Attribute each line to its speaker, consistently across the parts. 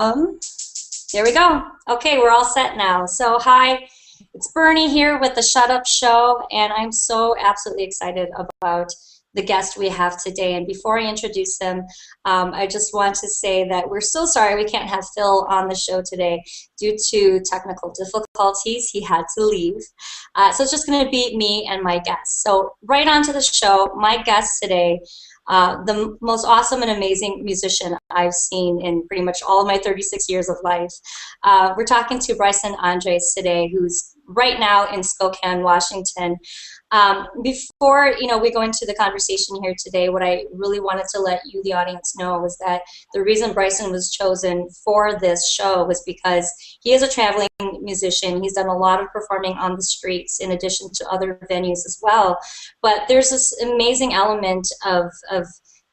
Speaker 1: There we go. Okay, we're all set now. So, hi, it's Bernie here with the Shut Up Show, and I'm so absolutely excited about the guest we have today. And before I introduce him, I just want to say that we're so sorry we can't have Phil on the show today due to technical difficulties. He had to leave. So it's just going to be me and my guest. So, right on to the show. My guest today, the most awesome and amazing musician I've seen in pretty much all of my 36 years of life. We're talking to Bryson Andres today, who's right now in Spokane, Washington. Before we go into the conversation here today, what I really wanted to let you, the audience, know was that the reason Bryson was chosen for this show was because he is a traveling musician. He's done a lot of performing on the streets in addition to other venues as well. But there's this amazing element of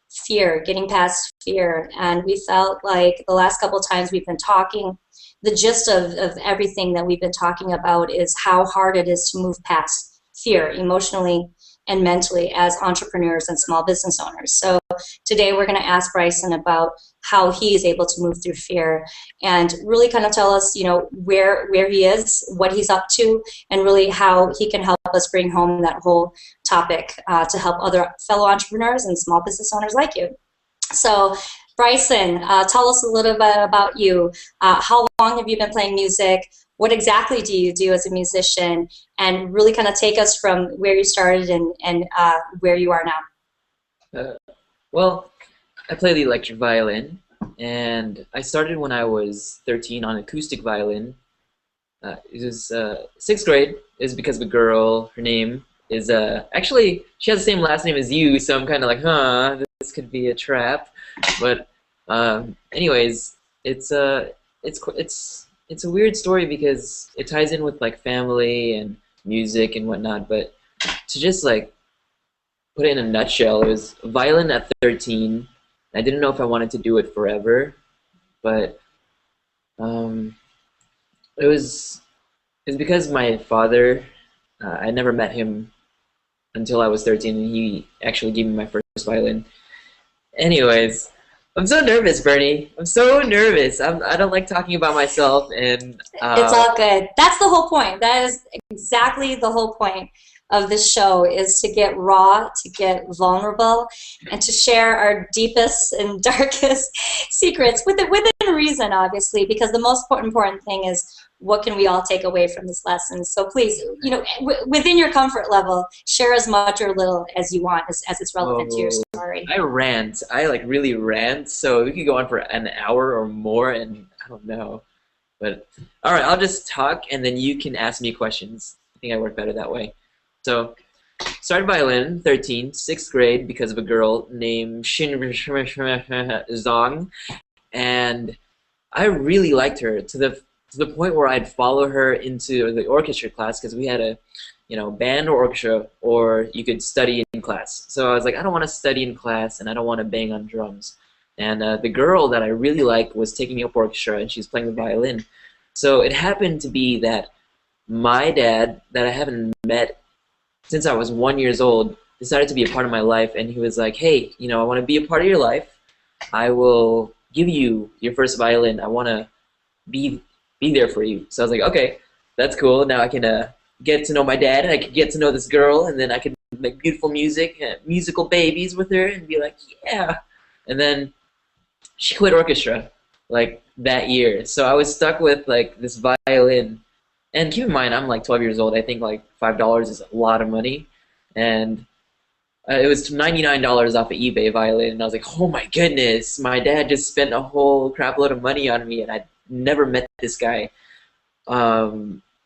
Speaker 1: fear, getting past fear. And we felt like the last couple of times we've been talking, the gist of everything that we've been talking about is how hard it is to move past fear emotionally and mentally as entrepreneurs and small business owners. So today we're going to ask Bryson about how he is able to move through fear and really kind of tell us, where he is, what he's up to, and really how he can help us bring home that whole topic to help other fellow entrepreneurs and small business owners like you. So Bryson, tell us a little bit about you. How long have you been playing music? What exactly do you do as a musician? And really kind of take us from where you started and where you are now.
Speaker 2: Well, I play the electric violin, and I started when I was 13 on acoustic violin. It was sixth grade. Is because of a girl. Her name is actually she has the same last name as you, so I'm kind of like, this could be a trap. But anyways, it's a weird story because it ties in with like family and music and whatnot. But to just like put it in a nutshell, it was violin at 13. I didn't know if I wanted to do it forever, but it was because my father, I never met him until I was 13, and he actually gave me my first violin. Anyways, I'm so nervous, Bernie. I'm so nervous. I don't like talking about myself, and
Speaker 1: It's all good. That's the whole point. That is exactly the whole point of this show, is to get raw, to get vulnerable, and to share our deepest and darkest secrets within reason, obviously, because the most important thing is what can we all take away from this lesson. So please, within your comfort level, share as much or little as you want as it's relevant to your story.
Speaker 2: I rant. I like really rant, so we could go on for an hour or more, and I don't know. But all right, I'll just talk, and then you can ask me questions. I think I work better that way. So, started violin, 13, sixth grade, because of a girl named Shin Zong, and I really liked her to the point where I'd follow her into the orchestra class because we had a, band or orchestra, or you could study in class. So I was like, I don't want to study in class, and I don't want to bang on drums. And the girl that I really liked was taking me up orchestra, and she's playing the violin. So it happened to be that my dad, that I haven't met since I was 1 year old, decided to be a part of my life, and he was like, hey, I want to be a part of your life. I will give you your first violin. I want to be there for you. So I was like, okay, that's cool. Now I can get to know my dad, and I can get to know this girl, and then I can make beautiful music, musical babies with her, and be like, yeah. And then she quit orchestra like that year. So I was stuck with like this violin. And keep in mind, I'm like 12 years old. I think like $5 is a lot of money. And it was $99 off of eBay violin. And I was like, oh my goodness, my dad just spent a whole crap load of money on me, and I never met this guy.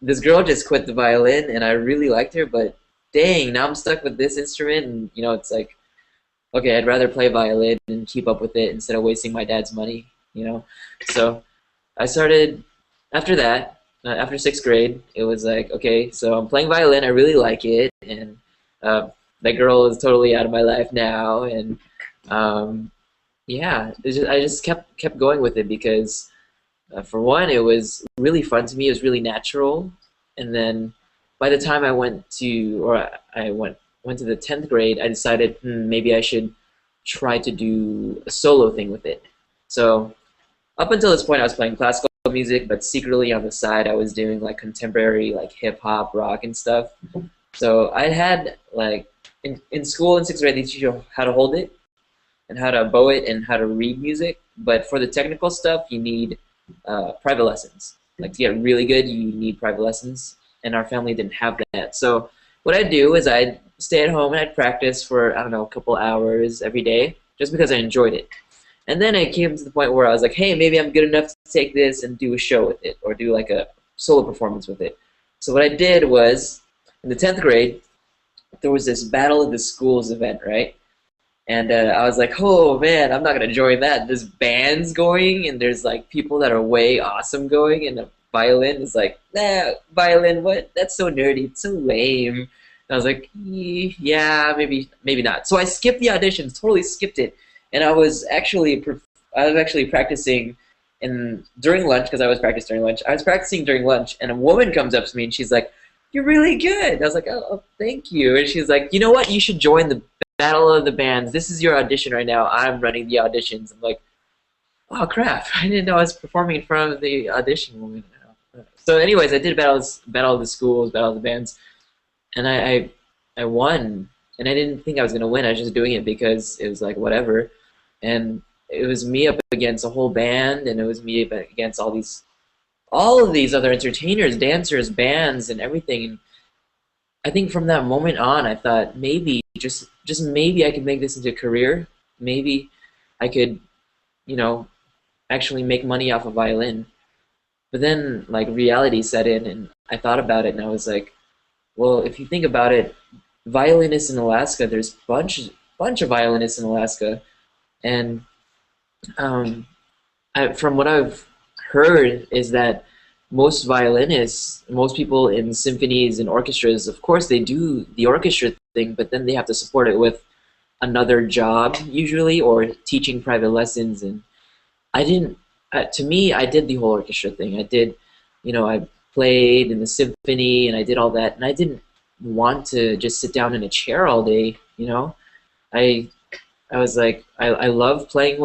Speaker 2: This girl just quit the violin, and I really liked her, but dang, now I'm stuck with this instrument, and it's like, okay, I'd rather play violin and keep up with it instead of wasting my dad's money, So I started, after that, after sixth grade, it was like, okay, so I'm playing violin, I really like it, and that girl is totally out of my life now, and yeah, I just kept going with it because for one, it was really fun to me. It was really natural. And then by the time I went to the 10th grade, I decided maybe I should try to do a solo thing with it. So up until this point, I was playing classical music, but secretly on the side, I was doing like contemporary, like hip hop, rock, and stuff. So I had like in school in sixth grade, they teach you how to hold it and how to bow it and how to read music. But for the technical stuff, you need private lessons. Like to get really good, you need private lessons, and our family didn't have that. So what I'd do is I'd stay at home and I'd practice for, I don't know, a couple hours every day, just because I enjoyed it. And then I came to the point where I was like, hey, maybe I'm good enough to take this and do a show with it, or do like a solo performance with it. So what I did was, in the 10th grade, there was this Battle of the Schools event, right? And I was like, oh man, I'm not gonna join that. There's bands going, and there's like people that are way awesome going, and a violin is like, nah, violin, what? That's so nerdy. It's so lame. And I was like, yeah, maybe not. So I skipped the auditions, totally skipped it, and I was actually practicing during lunch because I was practicing during lunch. I was practicing during lunch, and a woman comes up to me and she's like, "You're really good." And I was like, "Oh, thank you." And she's like, "You know what? You should join the Battle of the Bands. This is your audition right now. I'm running the auditions." I'm like, "Oh crap! I didn't know I was performing in front of the audition woman." So, anyways, I did Battle of the Schools, Battle of the Bands, and I won. And I didn't think I was gonna win. I was just doing it because it was like whatever. And it was me up against a whole band, and it was me up against all of these other entertainers, dancers, bands, and everything. And I think from that moment on, I thought maybe, just maybe I could make this into a career. Maybe I could, you know, actually make money off of violin. But then, like, reality set in, and I thought about it, and I was like, well, if you think about it, violinists in Alaska, there's bunch of violinists in Alaska, and um, from what I've heard is that most violinists, most people in symphonies and orchestras, of course they do the orchestra thing, but then they have to support it with another job usually, or teaching private lessons. And I didn't, to me, I did the whole orchestra thing. I did, I played in the symphony and I did all that, and I didn't want to just sit down in a chair all day. I I was like, I love playing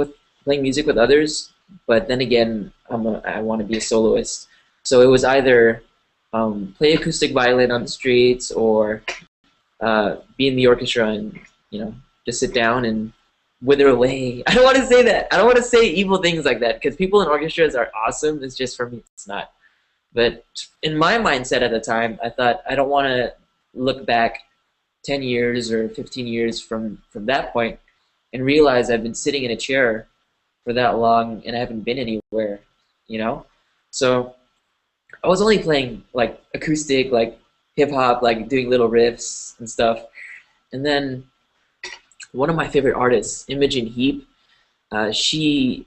Speaker 2: music with others, but then again, I want to be a soloist. So it was either play acoustic violin on the streets, or be in the orchestra and just sit down and wither away. I don't want to say that. I don't want to say evil things like that, because people in orchestras are awesome. It's just, for me, it's not. But in my mindset at the time, I thought, I don't want to look back 10 years or 15 years from that point and realize I've been sitting in a chair for that long and I haven't been anywhere. So I was only playing like acoustic, like hip hop, like doing little riffs and stuff. And then one of my favorite artists, Imogen Heap, she,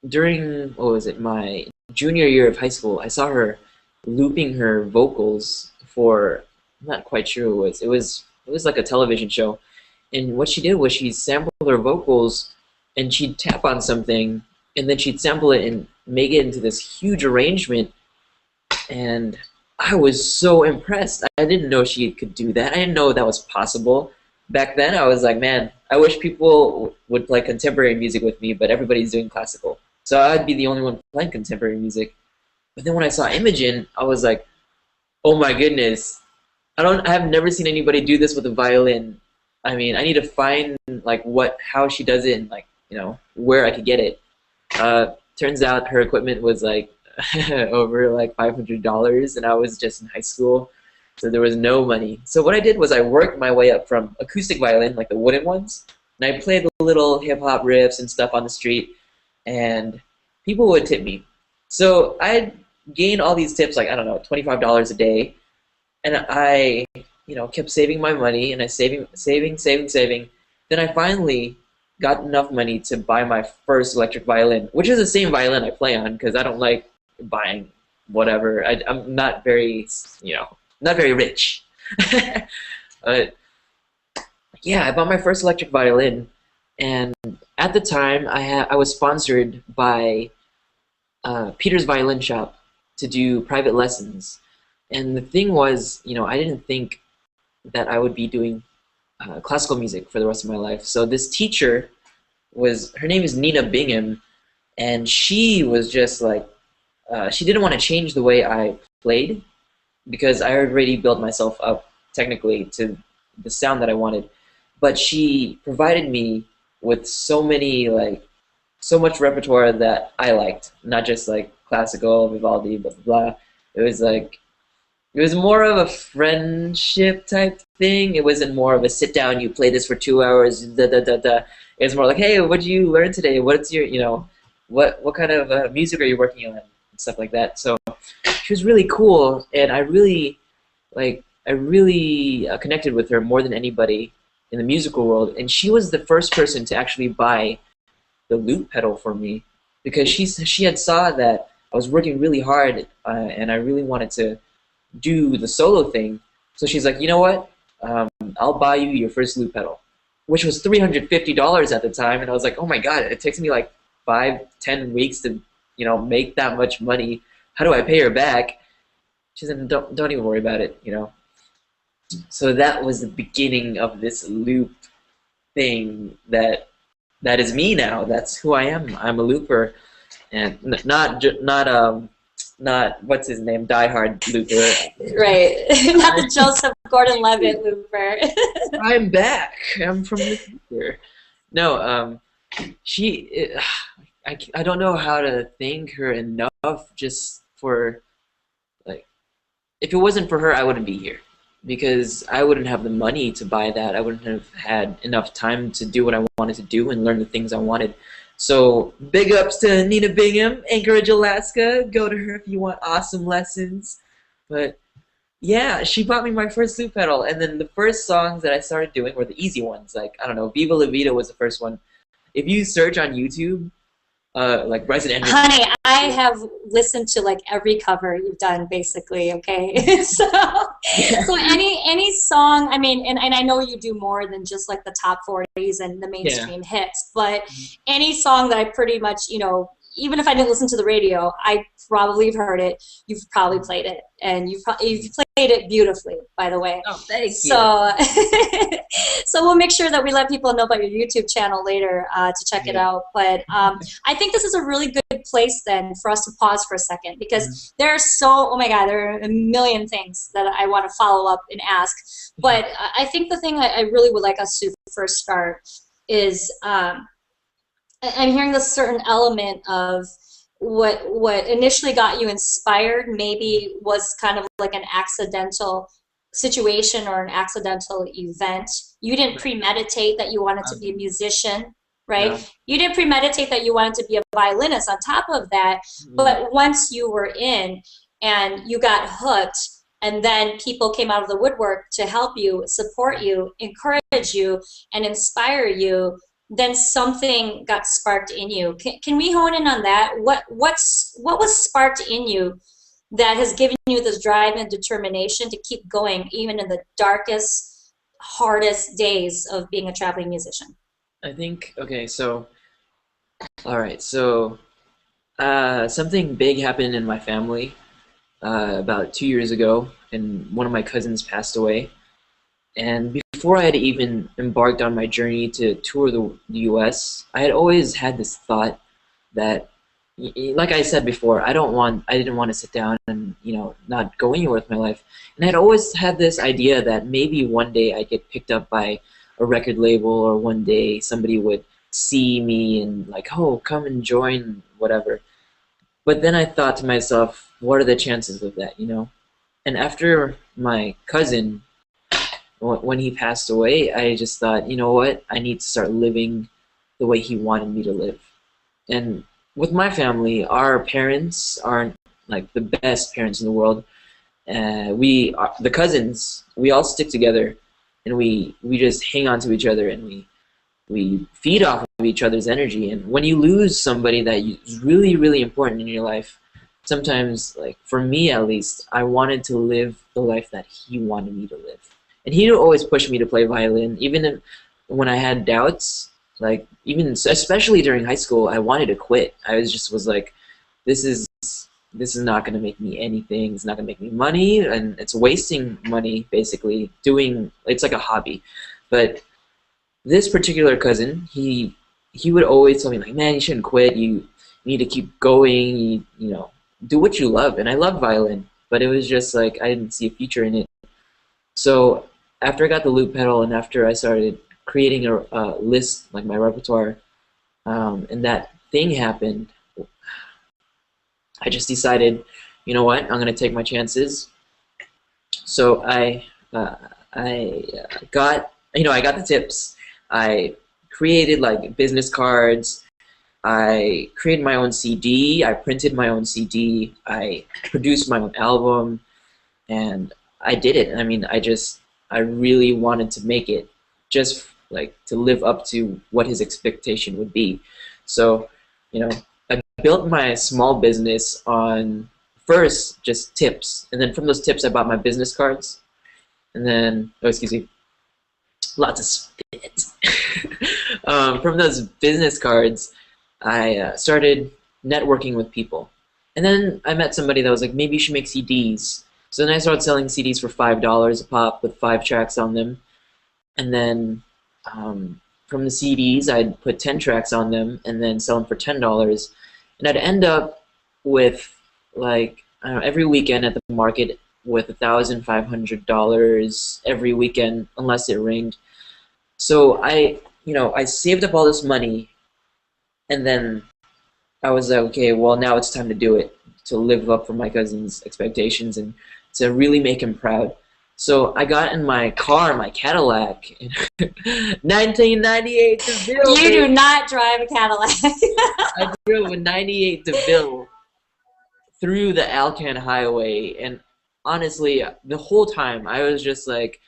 Speaker 2: during, what was it, my junior year of high school, I saw her looping her vocals for, I'm not quite sure who it was. It was like a television show. And what she did was she sampled her vocals, and she'd tap on something, and then she'd sample it and make it into this huge arrangement. And I was so impressed. I didn't know she could do that. I didn't know that was possible. Back then, I was like, man, I wish people would play contemporary music with me, but everybody's doing classical. So I'd be the only one playing contemporary music. But then when I saw Imogen, I was like, oh my goodness. I have never seen anybody do this with a violin. I mean, I need to find like how she does it, and like, where I could get it. Turns out her equipment was like over like $500, and I was just in high school, so there was no money. So what I did was I worked my way up from acoustic violin, like the wooden ones, and I played the little hip hop riffs and stuff on the street, and people would tip me. So I gained all these tips, like, I don't know, $25 a day, and I kept saving my money, and I saving. Then I finally got enough money to buy my first electric violin, which is the same violin I play on, because I don't like buying whatever. I'm not very, not very rich. But yeah, I bought my first electric violin, and at the time I was sponsored by Peter's Violin Shop to do private lessons. And the thing was, I didn't think that I would be doing classical music for the rest of my life. So this teacher her name is Nina Bingham. and she was just like, she didn't want to change the way I played because I already built myself up technically to the sound that I wanted. But she provided me with so much repertoire that I liked, not just like classical, Vivaldi, blah blah blah. It was like it was more of a friendship type thing. It wasn't more of a sit down, you play this for 2 hours, da da da da. It was more like, hey, what did you learn today? What's your, what kind of music are you working on? And stuff like that. So she was really cool, and I really connected with her more than anybody in the musical world. And she was the first person to actually buy the loop pedal for me because she had saw that I was working really hard and I really wanted to do the solo thing. So she's like, you know what? I'll buy you your first loop pedal, which was $350 at the time. And I was like, oh my God, it takes me like 5-10 weeks to, make that much money. How do I pay her back? She said, don't even worry about it. So that was the beginning of this loop thing that is me now. That's who I am. I'm a looper, and not what's his name, diehard looper.
Speaker 1: Right, not the Joseph Gordon-Levitt looper.
Speaker 2: I'm back. I'm from the future. No, I don't know how to thank her enough just for, like, if it wasn't for her, I wouldn't be here because I wouldn't have the money to buy that. I wouldn't have had enough time to do what I wanted to do and learn the things I wanted. So big ups to Nina Bingham, Anchorage, Alaska. Go to her if you want awesome lessons. But yeah, she bought me my first loop pedal, and then the first songs that I started doing were the easy ones. Like, I don't know, Viva La Vida was the first one. If you search on YouTube, like Bryson.
Speaker 1: Honey, I have listened to like every cover you've done, basically. Okay, so any song. I mean, and I know you do more than just like the top 40s and the mainstream hits, but any song that I pretty much, even if I didn't listen to the radio, I probably have heard it. You've probably played it, and you've played it beautifully, by the way.
Speaker 2: Oh, thank you.
Speaker 1: So we'll make sure that we let people know about your YouTube channel later to check it out. But I think this is a really good place then for us to pause for a second because there are oh my God, there are a million things that I want to follow up and ask. But I think the thing I really would like us to first start is I'm hearing this certain element of what initially got you inspired maybe was kind of like an accidental situation or an accidental event. You didn't premeditate that you wanted to be a musician, right? Yeah. You didn't premeditate that you wanted to be a violinist on top of that, but once you were in and you got hooked, and then people came out of the woodwork to help you, support you, encourage you, and inspire you, then something got sparked in you. Can we hone in on that? What was sparked in you that has given you this drive and determination to keep going even in the darkest, hardest days of being a traveling musician?
Speaker 2: I think, okay, so, all right, so something big happened in my family about 2 years ago, and one of my cousins passed away. And before I had even embarked on my journey to tour the U.S., I had always had this thought that, like I said before, I didn't want to sit down and not go anywhere with my life. And I'd always had this idea that maybe one day I'd get picked up by a record label, or one day somebody would see me and like, oh, come and join, whatever. But then I thought to myself, what are the chances of that, And after my cousin, when he passed away, I just thought, you know what, I need to start living the way he wanted me to live. And with my family, our parents aren't like the best parents in the world. The cousins, we all stick together, and we just hang on to each other, and we feed off of each other's energy. And when you lose somebody that is really, really important in your life, sometimes, like for me at least, I wanted to live the life that he wanted me to live. And he would always push me to play violin, even when I had doubts. Like especially during high school, I wanted to quit. I was like, this is not going to make me anything. It's not going to make me money, and it's wasting money basically. It's like a hobby. But this particular cousin, he would always tell me like, man, you shouldn't quit. need to keep going. You know, do what you love. And I love violin, but it was just like I didn't see a future in it. So after I got the loop pedal and after I started creating a list, like my repertoire, and that thing happened, I just decided, you know what, I'm gonna take my chances. So I got, you know, I got the tips. I created like business cards. I created my own CD. I printed my own CD. I produced my own album, and I did it. I mean, I really wanted to make it, just like to live up to what his expectation would be. So, you know, I built my small business on first just tips, and then from those tips I bought my business cards, and then, oh, excuse me, lots of spit. From those business cards, I started networking with people. And then I met somebody that was like, maybe you should make CDs. So then I started selling CDs for $5 a pop with 5 tracks on them. And then from the CDs, I'd put 10 tracks on them and then sell them for $10. And I'd end up with, like, I don't know, every weekend at the market with $1,500 every weekend, unless it rained. So I saved up all this money, and then I was like, okay, well, now it's time to do it, to live up for my cousin's expectations and to really make him proud. So I got in my car, my Cadillac, in 1998 DeVille.
Speaker 1: You do not drive a Cadillac.
Speaker 2: I drove a 98 DeVille through the Alcan Highway, and honestly, the whole time I was just like,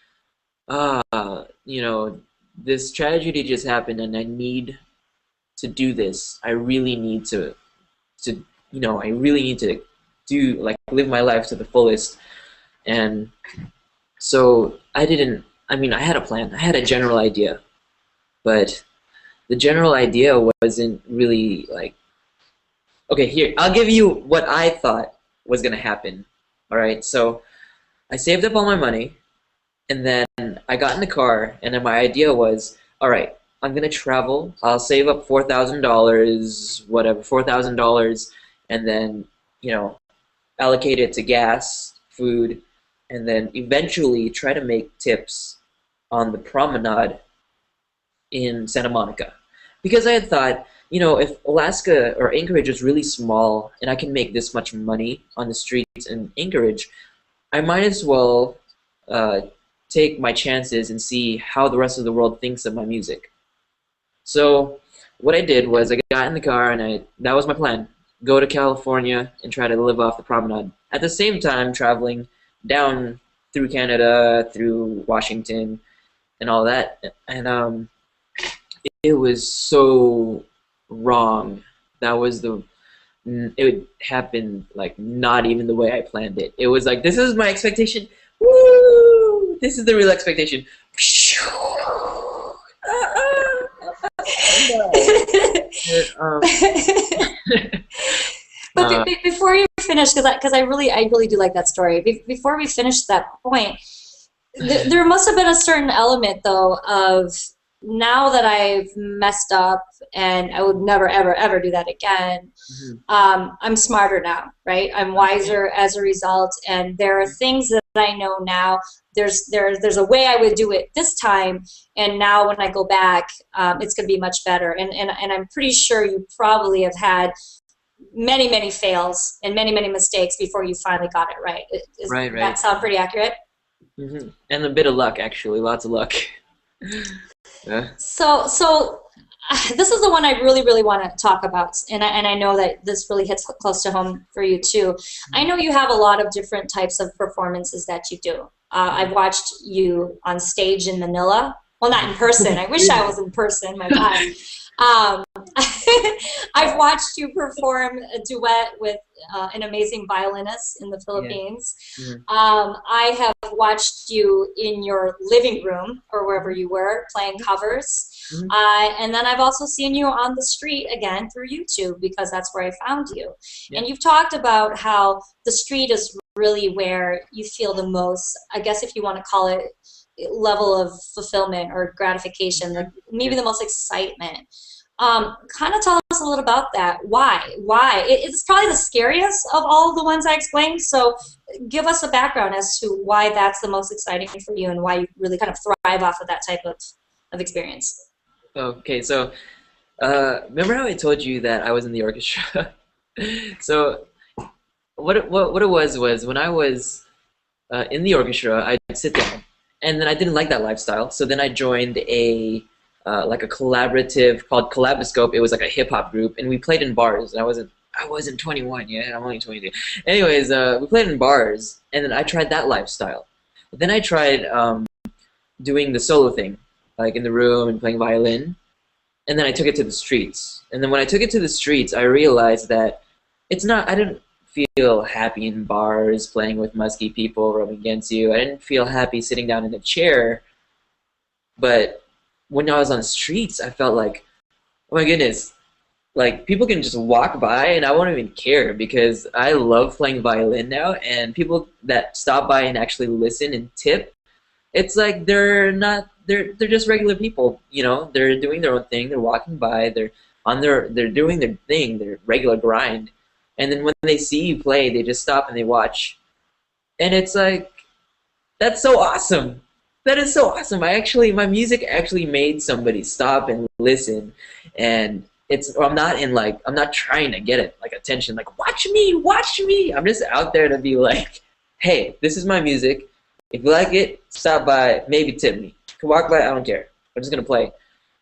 Speaker 2: you know, this tragedy just happened, and I need to do this. I really need to you know, I really need to do, like, live my life to the fullest. And so I had a plan. I had a general idea, but the general idea wasn't really like, okay, here, I'll give you what I thought was gonna happen. All right, so I saved up all my money, and then I got in the car, and then my idea was, all right, I'm gonna travel. I'll save up $4,000, whatever, $4,000, and then, you know, allocate it to gas, food, and then eventually try to make tips on the promenade in Santa Monica. Because I had thought, you know, if Alaska or Anchorage is really small and I can make this much money on the streets in Anchorage, I might as well take my chances and see how the rest of the world thinks of my music. So what I did was I got in the car, and that was my plan. Go to California and try to live off the promenade. At the same time, traveling down through Canada, through Washington, and all that. And it was so wrong. It happened like not even the way I planned it. It was like, this is my expectation. Woo! This is the real expectation.
Speaker 1: But before you finish, because I really do like that story. Before we finish that point, there must have been a certain element, though, of now that I've messed up and I would never, ever, ever do that again. I'm smarter now, right? I'm wiser as a result, and there are things that I know now. There's a way I would do it this time, and now when I go back, it's going to be much better. And I'm pretty sure you probably have had many fails and many mistakes before you finally got it right.
Speaker 2: Right.
Speaker 1: That sound pretty accurate?
Speaker 2: And a bit of luck, actually, lots of luck. Yeah.
Speaker 1: So this is the one I really want to talk about, and I know that this really hits close to home for you too. I know you have a lot of different types of performances that you do. I've watched you on stage in Manila. Well, not in person. I wish I was in person. My God. I've watched you perform a duet with an amazing violinist in the Philippines.
Speaker 2: Yeah.
Speaker 1: I have watched you in your living room or wherever you were playing covers. And then I've also seen you on the street again through YouTube, because that's where I found you.
Speaker 2: Yeah.
Speaker 1: And you've talked about how the street is really where you feel the most, I guess if you want to call it, level of fulfillment or gratification, maybe the most excitement. Kind of tell us a little about that. Why? Why? It's probably the scariest of all of the ones I explained. So give us a background as to why that's the most exciting for you and why you really kind of thrive off of that type of experience.
Speaker 2: Okay, so remember how I told you that I was in the orchestra? So what it was when I was in the orchestra, I'd sit down, and then I didn't like that lifestyle. So then I joined a like a collaborative called Collaboscope. It was like a hip hop group, and we played in bars. And I wasn't 21 yet. I'm only 22. Anyways, we played in bars, and then I tried that lifestyle. But then I tried doing the solo thing, like in the room and playing violin. And then I took it to the streets. And then when I took it to the streets, I realized that it's not. I didn't feel happy in bars playing with musky people rubbing against you. I didn't feel happy sitting down in a chair. But when I was on the streets, I felt like, oh my goodness, like people can just walk by and I won't even care because I love playing violin now. And people that stop by and actually listen and tip, it's like they're just regular people, they're doing their own thing, they're walking by, they're doing their thing, their regular grind. And then when they see you play, they just stop and they watch. And it's like that's so awesome. That is so awesome. My music actually made somebody stop and listen. And I'm not trying to get it like attention, like watch me, watch me. I'm just out there to be like, hey, this is my music. If you like it, stop by, maybe tip me. You can walk by, I don't care. I'm just gonna play.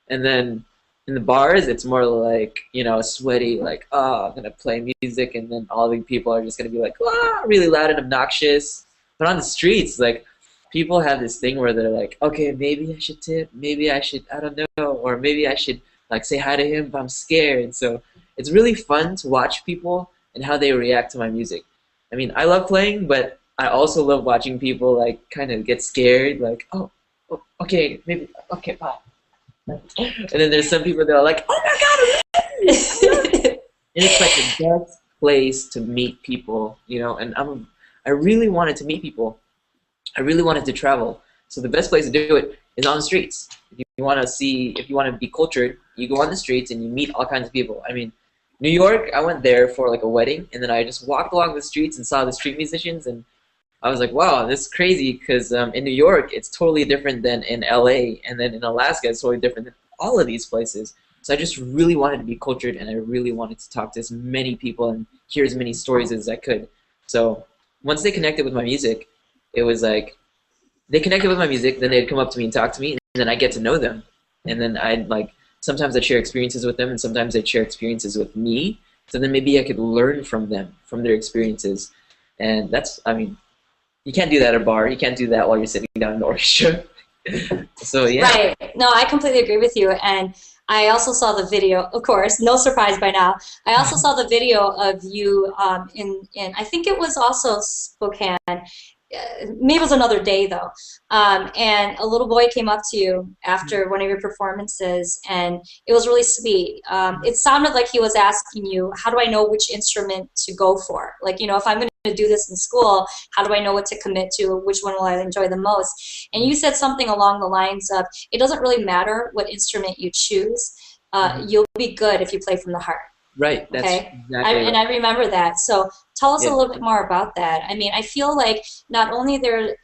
Speaker 2: And then in the bars, it's more like, sweaty, like, oh, I'm gonna play music, and then all the people are just gonna be like, ah, really loud and obnoxious. But on the streets, like, people have this thing where they're like, okay, maybe I should tip, maybe I should, I don't know, or maybe I should like say hi to him, but I'm scared. So it's really fun to watch people and how they react to my music. I mean, I love playing, but I also love watching people like kind of get scared, like, oh, okay, maybe, okay, bye. And then there's some people that are like, oh my God, I love you. And it's like the best place to meet people, and I really wanted to meet people. I really wanted to travel. So the best place to do it is on the streets. If you want to be cultured, you go on the streets and you meet all kinds of people. I mean, New York, I went there for like a wedding, and then I just walked along the streets and saw the street musicians, and I was like, wow, this is crazy because in New York, it's totally different than in LA, and then in Alaska, it's totally different than all of these places. So I just really wanted to be cultured, and I really wanted to talk to as many people and hear as many stories as I could. So once they connected with my music, it was like they connected with my music, then they'd come up to me and talk to me, and then I get to know them. And then sometimes I'd share experiences with them, and sometimes they'd share experiences with me. So then maybe I could learn from them, from their experiences. And you can't do that at a bar. You can't do that while you're sitting down in the orchestra. So yeah.
Speaker 1: Right. No, I completely agree with you. And I also saw the video, of course, no surprise by now. I also saw the video of you in I think it was also Spokane. Maybe it was another day though, and a little boy came up to you after one of your performances, and it was really sweet. It sounded like he was asking you, how do I know which instrument to go for? Like, if I'm going to do this in school, how do I know what to commit to? Which one will I enjoy the most? And you said something along the lines of, it doesn't really matter what instrument you choose. You'll be good if you play from the heart.
Speaker 2: Right. That's
Speaker 1: okay.
Speaker 2: Exactly right.
Speaker 1: And I remember that. So tell us a little bit more about that. I mean, I feel like not only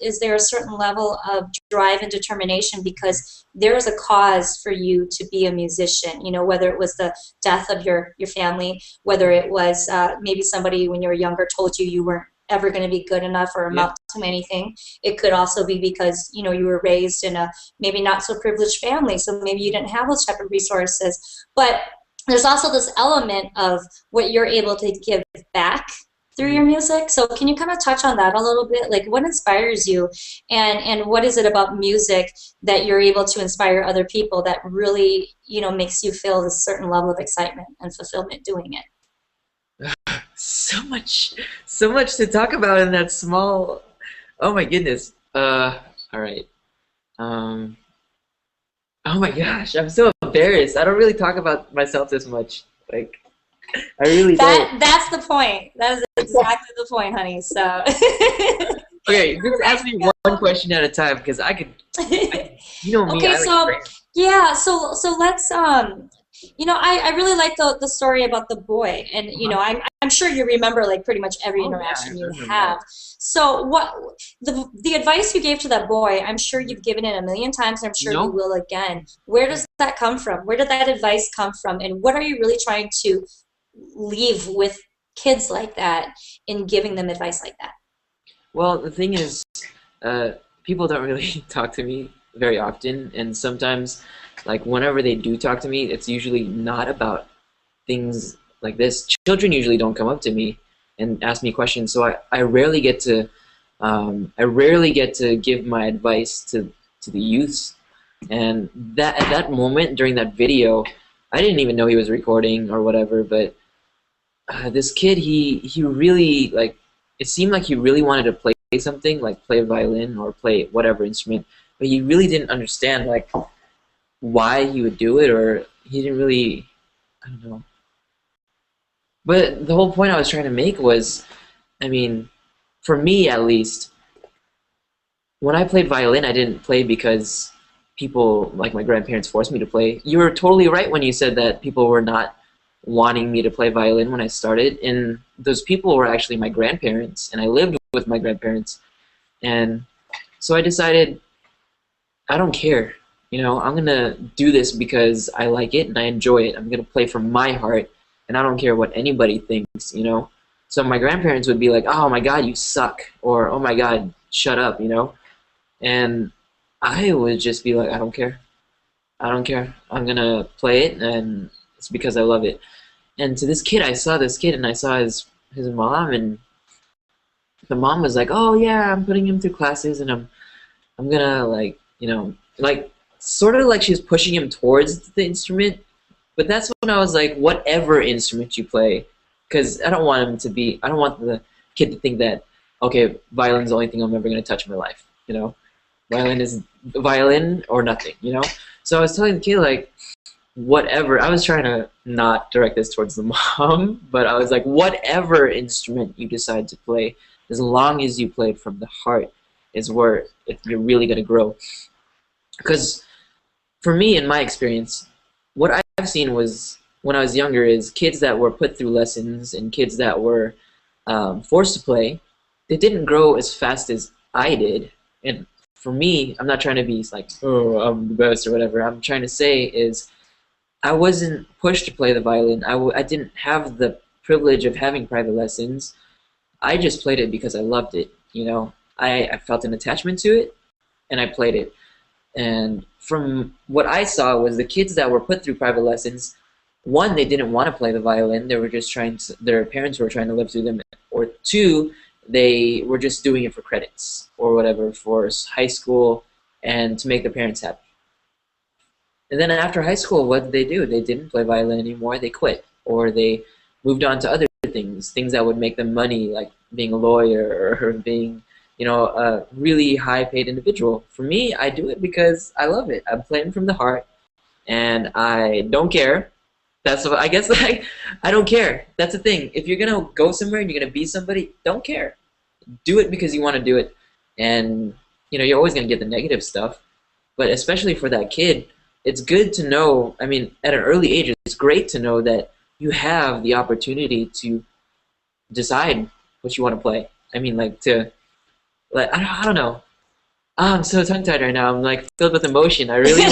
Speaker 1: is there a certain level of drive and determination because there is a cause for you to be a musician, whether it was the death of your family, whether it was maybe somebody when you were younger told you weren't ever going to be good enough or amount to anything. It could also be because, you were raised in a maybe not so privileged family, so maybe you didn't have those type of resources. But there's also this element of what you're able to give back through your music. So can you kind of touch on that a little bit? Like, what inspires you, and what is it about music that you're able to inspire other people that really, makes you feel this certain level of excitement and fulfillment doing it?
Speaker 2: So much to talk about in that small. Oh my goodness. All right. Oh my gosh, I'm so embarrassed. I don't really talk about myself this much. Like, I really don't.
Speaker 1: That's the point. That is exactly the point, honey. So.
Speaker 2: Okay, just ask me one question at a time because I could. You know me.
Speaker 1: Okay, so yeah, so let's You know, I really like the story about the boy, and you know,
Speaker 2: Uh-huh.
Speaker 1: I'm sure you remember like pretty much every
Speaker 2: Oh yeah, I
Speaker 1: interaction you
Speaker 2: remember
Speaker 1: have.
Speaker 2: that.
Speaker 1: So what the advice you gave to that boy, I'm sure you've given it a million times, and I'm
Speaker 2: You
Speaker 1: sure you
Speaker 2: know?
Speaker 1: will again. Where does that come from? Where did that advice come from? And what are you really trying to leave with kids like that in giving them advice like that?
Speaker 2: Well, the thing is, uh, people don't really talk to me very often, and sometimes, like whenever they do talk to me, it's usually not about things like this. Children usually don't come up to me and ask me questions, so I rarely get to give my advice to the youths. And that at that moment during that video, I didn't even know he was recording or whatever, but this kid, he really like it seemed like he really wanted to play something, like play a violin or play whatever instrument, but he really didn't understand like why he would do it, or he didn't really, I don't know. But the whole point I was trying to make was, I mean, for me at least, when I played violin, I didn't play because people like my grandparents forced me to play. You were totally right when you said that people were not wanting me to play violin when I started, and those people were actually my grandparents, and I lived with my grandparents. And so I decided, I don't care. You know, I'm gonna do this because I like it and I enjoy it. I'm gonna play from my heart, and I don't care what anybody thinks. You know, so my grandparents would be like, "Oh my God, you suck," or "Oh my God, shut up," you know, and I would just be like, "I don't care. I don't care. I'm gonna play it, and it's because I love it." And to this kid, I saw this kid, and I saw his mom, and the mom was like, "Oh yeah, I'm putting him through classes, and I'm gonna like, you know, like sort of like she was pushing him towards the instrument." But that's when I was like, whatever instrument you play, because I don't want the kid to think that, okay, violin's the only thing I'm ever gonna touch in my life, you know, violin is violin or nothing, you know. So I was telling the kid like, whatever. I was trying to not direct this towards the mom, but I was like, whatever instrument you decide to play, as long as you play it from the heart, is where you're really gonna grow. Because for me, in my experience, what I've seen was when I was younger is kids that were put through lessons and kids that were forced to play, they didn't grow as fast as I did. And for me, I'm not trying to be like, oh, I'm the best or whatever. I'm trying to say is I wasn't pushed to play the violin. I didn't have the privilege of having private lessons. I just played it because I loved it. You know, I felt an attachment to it, and I played it. And from what I saw was the kids that were put through private lessons, one, they didn't want to play the violin. They were just trying to, their parents were trying to live through them. Or two, they were just doing it for credits or whatever for high school and to make their parents happy. And then after high school, what did they do? They didn't play violin anymore. They quit, or they moved on to other things, things that would make them money, like being a lawyer or being, you know, a really high-paid individual. For me, I do it because I love it. I'm playing from the heart, and I don't care. That's what I guess. Like, I don't care. That's the thing. If you're gonna go somewhere and you're gonna be somebody, don't care. Do it because you want to do it, and you know you're always gonna get the negative stuff. But especially for that kid, it's good to know. I mean, at an early age, it's great to know that you have the opportunity to decide what you want to play. I mean, like to, like I don't know. Ah, I'm so tongue tied right now. I'm like filled with emotion. I really.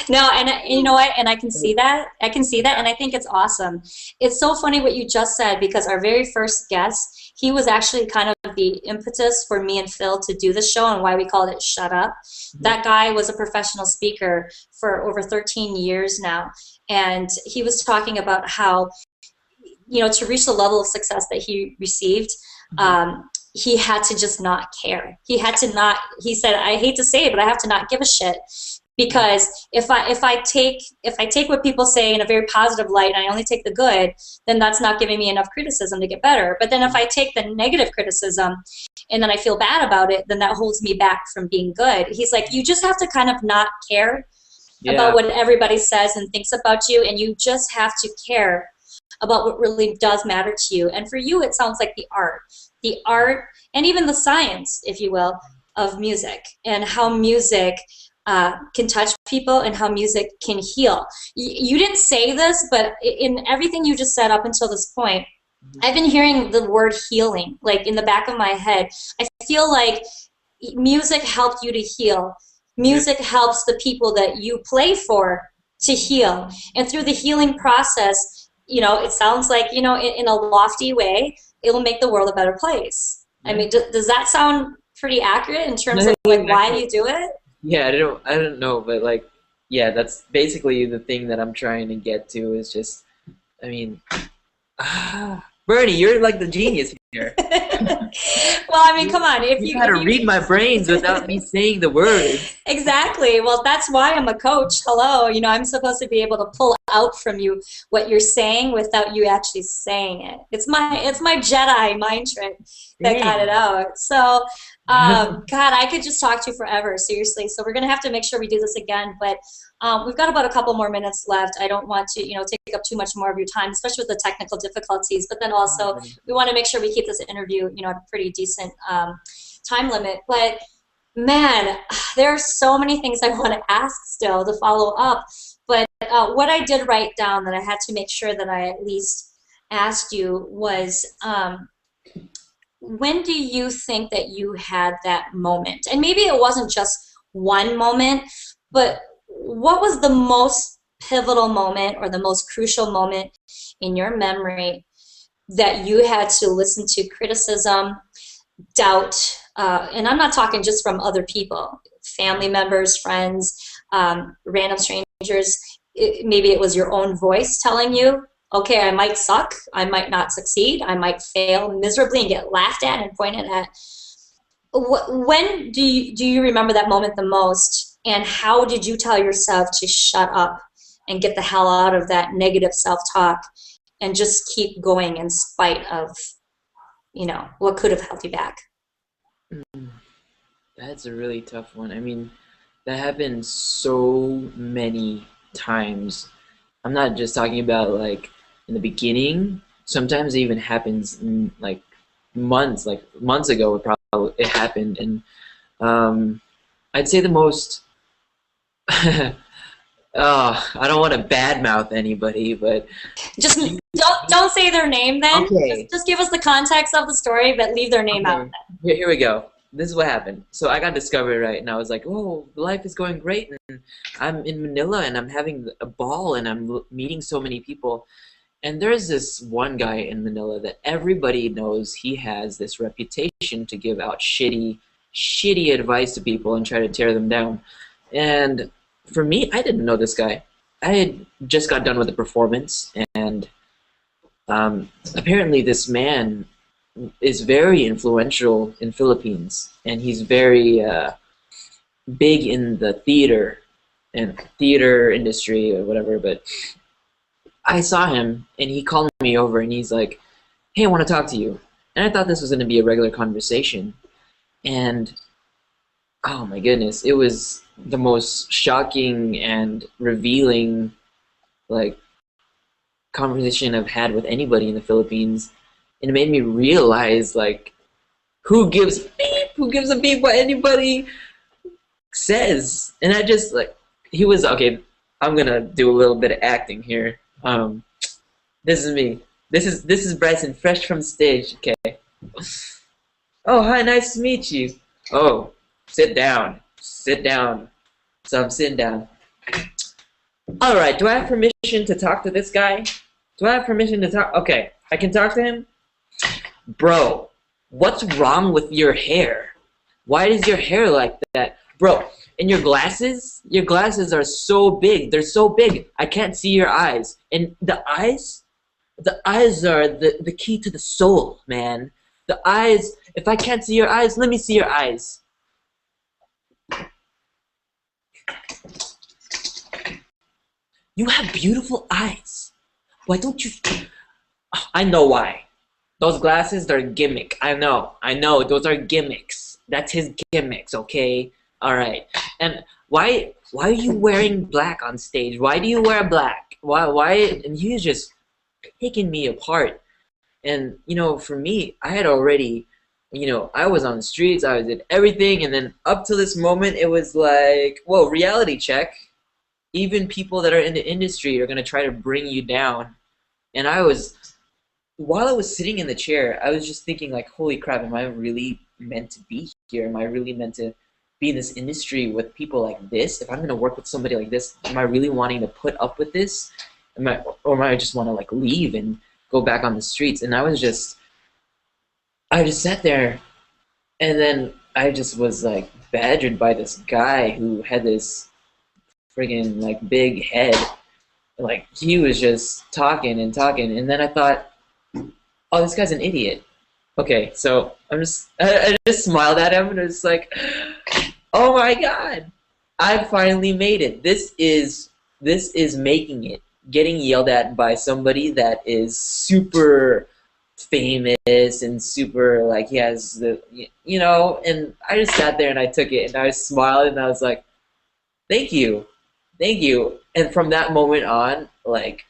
Speaker 1: No, and you know what? And I can see that. I can see that, and I think it's awesome. It's so funny what you just said because our very first guest, he was actually kind of the impetus for me and Phil to do the show and why we called it Shut Up. That guy was a professional speaker for over 13 years now, and he was talking about how, you know, to reach the level of success that he received, he had to just not care. He had to not, he said, I hate to say it, but I have to not give a shit. Because if I take what people say in a very positive light and I only take the good, then that's not giving me enough criticism to get better. But then if I take the negative criticism and then I feel bad about it, then that holds me back from being good. He's like, you just have to kind of not care about
Speaker 2: Yeah,
Speaker 1: what everybody says and thinks about you, and you just have to care about what really does matter to you. And for you, it sounds like the art, and even the science, if you will, of music, and how music can touch people and how music can heal. You didn't say this, but in everything you just said up until this point, I've been hearing the word healing, like in the back of my head. I feel like music helped you to heal. Music helps the people that you play for to heal. And through the healing process, it sounds like, in a lofty way, it will make the world a better place. I mean, does that sound pretty accurate in terms of like why you do it?
Speaker 2: Yeah, I don't know, but like, yeah, that's basically the thing that I'm trying to get to is just, I mean, Bernie, you're like the genius here.
Speaker 1: Well, I mean, come on.
Speaker 2: You had to read my brains without me saying the words.
Speaker 1: Exactly. Well, that's why I'm a coach. Hello. I'm supposed to be able to pull out from you what you're saying without you actually saying it. It's my Jedi mind trick that got it out. So, God, I could just talk to you forever, seriously. So we're gonna have to make sure we do this again. But we've got about a couple more minutes left. I don't want to, take up too much more of your time, especially with the technical difficulties. But then also, we want to make sure we keep this interview, at a pretty decent time limit. But man, there are so many things I want to ask still to follow up. But what I did write down that I had to make sure that I at least asked you was, when do you think that you had that moment? And maybe it wasn't just one moment, but what was the most pivotal moment or the most crucial moment in your memory that you had to listen to criticism, doubt, and I'm not talking just from other people, family members, friends, random strangers. Maybe it was your own voice telling you, okay, I might suck, I might not succeed, I might fail miserably and get laughed at and pointed at. When do you remember that moment the most, and how did you tell yourself to shut up and get the hell out of that negative self-talk and just keep going in spite of, what could have held you back?
Speaker 2: That's a really tough one. I mean, that happened so many times. I'm not just talking about like in the beginning. Sometimes it even happens in, like months ago. It happened, and I'd say the most. I don't want to badmouth anybody, but
Speaker 1: just don't say their name then.
Speaker 2: Okay.
Speaker 1: Just give us the context of the story, but leave their name out.
Speaker 2: Here we go. This is what happened. So I got discovered, right? And I was like, oh, life is going great. And I'm in Manila and I'm having a ball and I'm meeting so many people. And there's this one guy in Manila that everybody knows he has this reputation to give out shitty advice to people and try to tear them down. And for me, I didn't know this guy. I had just got done with the performance, and apparently this man is very influential in Philippines, and he's very big in the theater industry or whatever. But I saw him, and he called me over, and he's like, "Hey, I want to talk to you." And I thought this was going to be a regular conversation, and oh my goodness, it was the most shocking and revealing like conversation I've had with anybody in the Philippines. And it made me realize like who gives a beep what anybody says. And I just like he was okay, I'm gonna do a little bit of acting here. This is me. This is Bryson, fresh from stage, okay. Oh, hi, nice to meet you. Oh, sit down. So I'm sitting down. Alright, do I have permission to talk to this guy? Do I have permission to talk? Okay, I can talk to him? Bro, what's wrong with your hair? Why is your hair like that? Bro, and your glasses? Your glasses are so big. They're so big. I can't see your eyes. And the eyes are the key to the soul, man. The eyes, if I can't see your eyes, let me see your eyes. You have beautiful eyes. Why don't you... I know why. Those glasses, they're a gimmick. I know. Those are gimmicks. That's his gimmicks, okay? Alright. And why are you wearing black on stage? Why do you wear black? Why? And he's just picking me apart. And, for me, I had already I was on the streets, I did everything, and then up to this moment, it was like, whoa, reality check. Even people that are in the industry are gonna try to bring you down. And while I was sitting in the chair, I was just thinking like, holy crap, am I really meant to be here? Am I really meant to be in this industry with people like this? If I'm gonna work with somebody like this, am I really wanting to put up with this? Or am I just want to like leave and go back on the streets? And I just sat there, and then I just was like badgered by this guy who had this friggin' like big head. Like he was just talking and talking, and then I thought, oh, this guy's an idiot. Okay, so I just smiled at him and I was like, oh my God, I finally made it. This is making it. Getting yelled at by somebody that is super famous and super like he has and I just sat there and I took it and I smiled and I was like, thank you. And from that moment on, like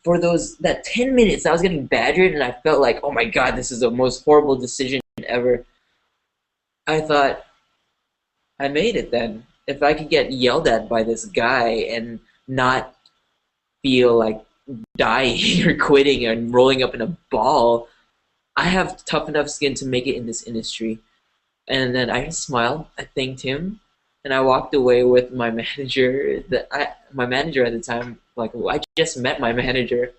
Speaker 2: for that 10 minutes I was getting badgered and I felt like, oh my God, this is the most horrible decision ever. I thought, I made it then. If I could get yelled at by this guy and not feel like dying or quitting and rolling up in a ball, I have tough enough skin to make it in this industry. And then I smiled, I thanked him, and I walked away with my manager. My manager at the time, like I just met my manager,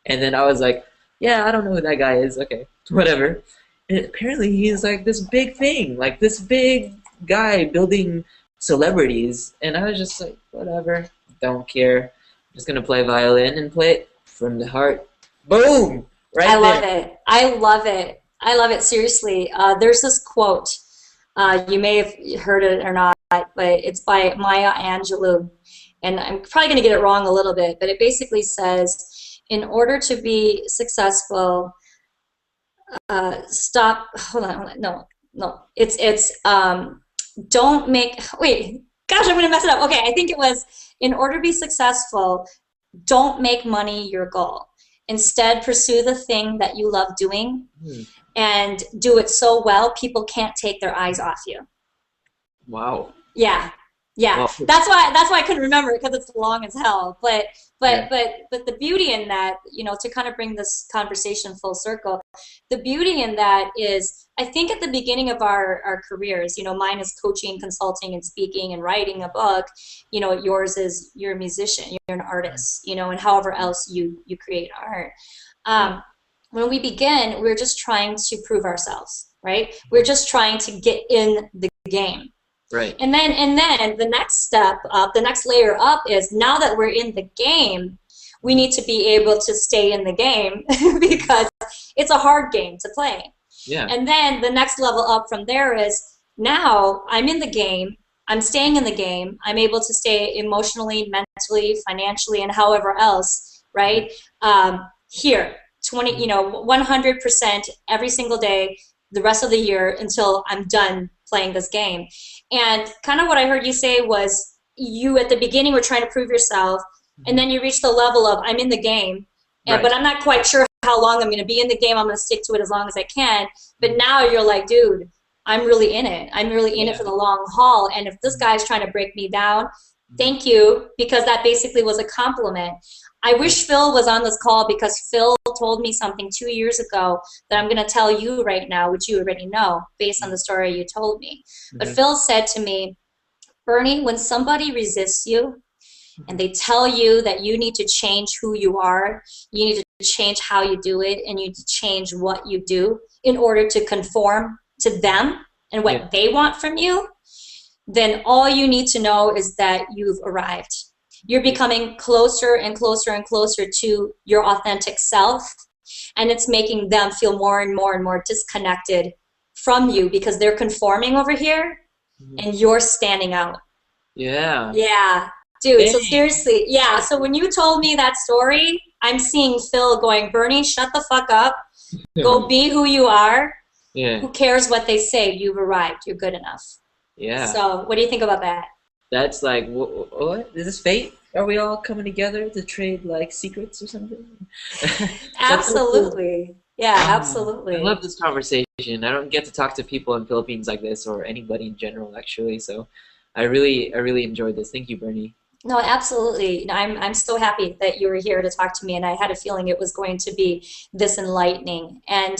Speaker 2: and then I was like, yeah, I don't know who that guy is. Okay, whatever. And apparently he's like this big thing, like this big guy building celebrities, and I was just like, whatever, don't care. I'm just gonna play violin and play it from the heart. Boom! Right
Speaker 1: I love
Speaker 2: there.
Speaker 1: it. I love it. I love it. Seriously. There's this quote. You may have heard it or not, but it's by Maya Angelou. And I'm probably going to get it wrong a little bit, but it basically says, in order to be successful, hold on, no. Don't make, wait, gosh, I'm going to mess it up. Okay, I think it was, in order to be successful, don't make money your goal. Instead, pursue the thing that you love doing and do it so well people can't take their eyes off you.
Speaker 2: Wow.
Speaker 1: Yeah. Yeah.
Speaker 2: Well,
Speaker 1: That's why I couldn't remember it because it's long as hell. But
Speaker 2: yeah.
Speaker 1: the beauty in that, to kind of bring this conversation full circle, the beauty in that is I think at the beginning of our careers, mine is coaching, consulting, and speaking and writing a book. Yours is you're a musician, you're an artist, and however else you create art. When we begin, we're just trying to prove ourselves, right? We're just trying to get in the game.
Speaker 2: Right.
Speaker 1: And then the next step up, the next layer up is now that we're in the game, we need to be able to stay in the game because it's a hard game to play.
Speaker 2: Yeah.
Speaker 1: And then the next level up from there is now I'm in the game, I'm staying in the game, I'm able to stay emotionally, mentally, financially, and however else, right? Here, 100% every single day, the rest of the year until I'm done playing this game. And kind of what I heard you say was you at the beginning were trying to prove yourself, and then you reach the level of I'm in the game, but I'm not quite sure how long I'm going to be in the game. I'm going to stick to it as long as I can. But now you're like, dude, I'm really in it. I'm really in it for the long haul. And if this guy's trying to break me down, thank you, because that basically was a compliment. I wish Phil was on this call because Phil told me something 2 years ago that I'm going to tell you right now, which you already know based on the story you told me. But Phil said to me, Bernie, when somebody resists you and they tell you that you need to change who you are, you need to change how you do it, and you need to change what you do in order to conform to them and what they want from you, then all you need to know is that you've arrived. You're becoming closer and closer and closer to your authentic self, and it's making them feel more and more and more disconnected from you because they're conforming over here and you're standing out.
Speaker 2: Yeah.
Speaker 1: Yeah. Dude,
Speaker 2: Dang.
Speaker 1: so seriously, yeah. So when you told me that story, I'm seeing Phil going, Bernie, shut the fuck up. Go be who you are.
Speaker 2: Yeah.
Speaker 1: Who cares what they say? You've arrived. You're good enough.
Speaker 2: Yeah.
Speaker 1: So what do you think about that?
Speaker 2: That's like, what? Is this fate? Are we all coming together to trade like secrets or something?
Speaker 1: Absolutely. Yeah,
Speaker 2: I
Speaker 1: absolutely.
Speaker 2: love this conversation. I don't get to talk to people in Philippines like this, or anybody in general, actually. So I really enjoyed this. Thank you, Bernie.
Speaker 1: No, absolutely. No, I'm so happy that you were here to talk to me, and I had a feeling it was going to be this enlightening. And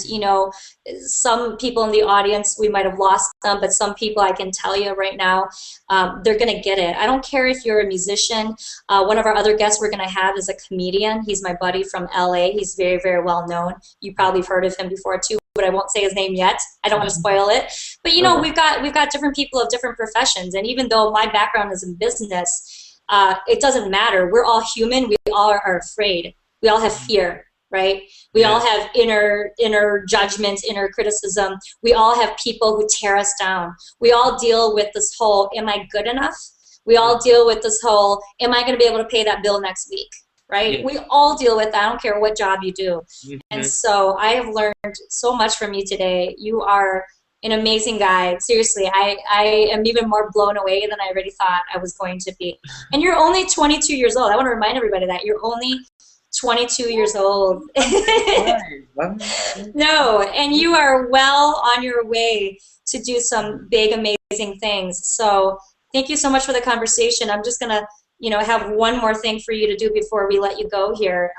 Speaker 1: some people in the audience, we might have lost them, but some people I can tell you right now, they're going to get it. I don't care if you're a musician. One of our other guests we're going to have is a comedian. He's my buddy from LA. He's very, very well known. You probably have heard of him before too, but I won't say his name yet. I don't want to spoil it. But
Speaker 2: Okay.
Speaker 1: we've got different people of different professions, and even though my background is in business. It doesn't matter. We're all human. We all are afraid. We all have fear, right? We all
Speaker 2: Yeah.
Speaker 1: have inner judgment, inner criticism. We all have people who tear us down. We all deal with this whole, am I good enough? We all deal with this whole, am I going to be able to pay that bill next week? Right?
Speaker 2: Yeah.
Speaker 1: We all deal with that. I don't care what job you do. And
Speaker 2: Hmm.
Speaker 1: so I have learned so much from you today. You are an amazing guy. Seriously, I am even more blown away than I already thought I was going to be. And you're only 22 years old. I want to remind everybody that you're only 22 years old.
Speaker 2: I'm 25.
Speaker 1: No, and you are well on your way to do some big, amazing things. So thank you so much for the conversation. I'm just gonna, have one more thing for you to do before we let you go here.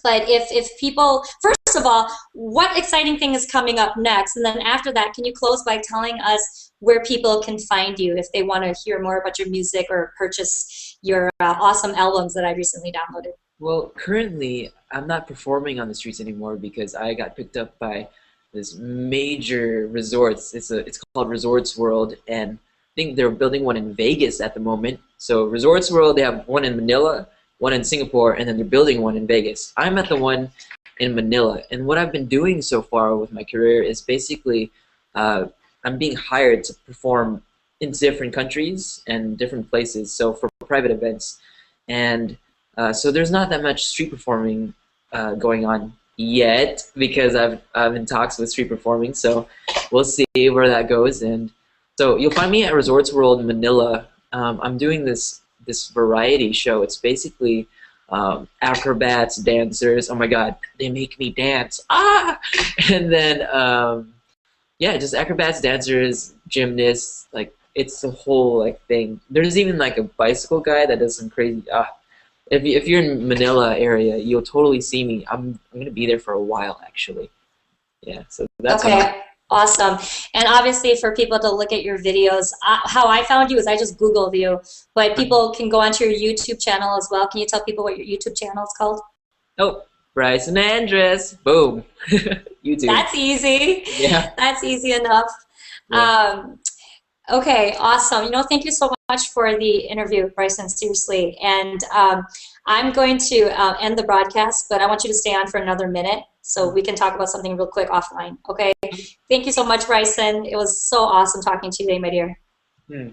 Speaker 1: But if people, first of all, what exciting thing is coming up next? And then after that, can you close by telling us where people can find you if they want to hear more about your music or purchase your awesome albums that I recently downloaded?
Speaker 2: Well, currently, I'm not performing on the streets anymore because I got picked up by this major resorts. It's called Resorts World, and I think they're building one in Vegas at the moment. So Resorts World, they have one in Manila, one in Singapore, and then they're building one in Vegas. I'm at the one in Manila, and what I've been doing so far with my career is basically uh, I'm being hired to perform in different countries and different places. So for private events, and so there's not that much street performing going on yet because I'm in talks with street performing. So we'll see where that goes. And so you'll find me at Resorts World in Manila. I'm doing this variety show. It's basically acrobats, dancers. Oh my God, they make me dance. Ah! And then yeah, just acrobats, dancers, gymnasts. Like it's the whole like thing. There's even like a bicycle guy that does some crazy. If you're in Manila area, you'll totally see me. I'm gonna be there for a while actually. Yeah, so that's on.
Speaker 1: Okay, awesome. And obviously, for people to look at your videos, how I found you is I just Googled you, but people can go onto your YouTube channel as well. Can you tell people what your YouTube channel is called?
Speaker 2: Oh, Bryson Andress. Boom. YouTube.
Speaker 1: That's easy.
Speaker 2: Yeah.
Speaker 1: That's easy enough.
Speaker 2: Yeah.
Speaker 1: Okay, awesome. Thank you so much for the interview, Bryson, seriously. And I'm going to end the broadcast, but I want you to stay on for another minute so we can talk about something real quick offline, okay? Thank you so much, Bryson. It was so awesome talking to you today, my dear.
Speaker 2: Hmm.